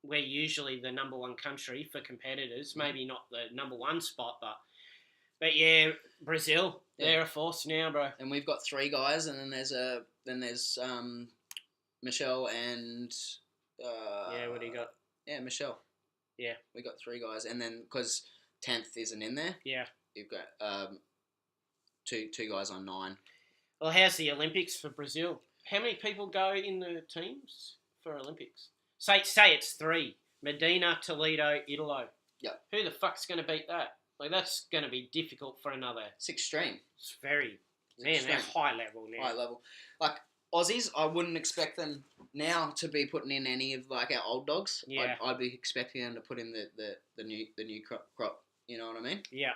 we're usually the number 1 country for competitors. Maybe not the number 1 spot, but Brazil, they're a force now, bro. And we've got 3 guys, and then there's Michelle and what do you got? Yeah, Michelle. Yeah, we got 3 guys, and then because 10th isn't in there. Yeah, you've got two guys on 9. Well, how's the Olympics for Brazil? How many people go in the teams for Olympics? Say it's 3. Medina, Toledo, Italo. Yep. Who the fuck's going to beat that? That's going to be difficult for another. It's extreme. It's very. Man, they're high level now. High level. Like, Aussies, I wouldn't expect them now to be putting in any of, like, our old dogs. Yeah. I'd be expecting them to put in the new crop. You know what I mean? Yeah.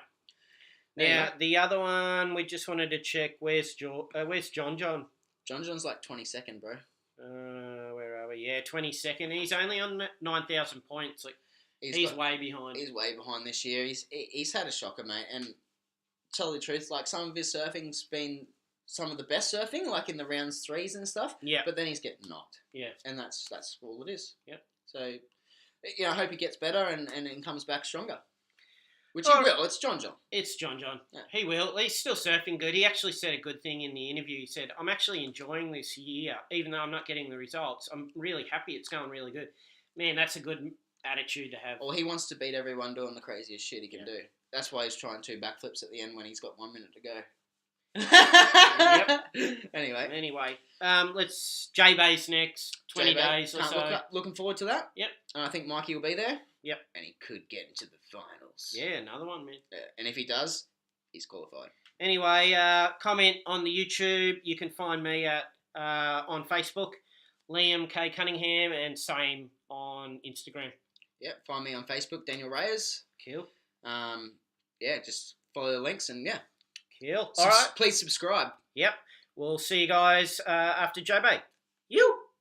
Anyway. Now, the other one, we just wanted to check, where's John? John John's like 22nd, bro. Where are we? Yeah, 22nd. He's only on 9,000 points. Like, he's way behind. He's way behind this year. He's had a shocker, mate. And tell the truth, like, some of his surfing's been some of the best surfing, like in the rounds 3s and stuff. Yeah. But then he's getting knocked. Yeah. And that's all it is. Yep. So, I hope he gets better and comes back stronger. Which he will. It's John. It's John. Yeah. He will. He's still surfing good. He actually said a good thing in the interview. He said, I'm actually enjoying this year, even though I'm not getting the results. I'm really happy. It's going really good. Man, that's a good attitude to have. Well, he wants to beat everyone doing the craziest shit he can do. That's why he's trying 2 backflips at the end when he's got 1 minute to go. Anyway, let's J-Base next 20 days or so. Looking forward to that. Yep. And I think Mikey will be there. Yep. And he could get into the finals. Yeah, another one, man. Yeah. And if he does, he's qualified. Anyway, comment on the YouTube. You can find me at on Facebook, Liam K Cunningham, and same on Instagram. Yep. Find me on Facebook, Daniel Reyes. Cool. Just follow the links and yeah. Cool. All right. Please subscribe. Yep. We'll see you guys after J-Bay.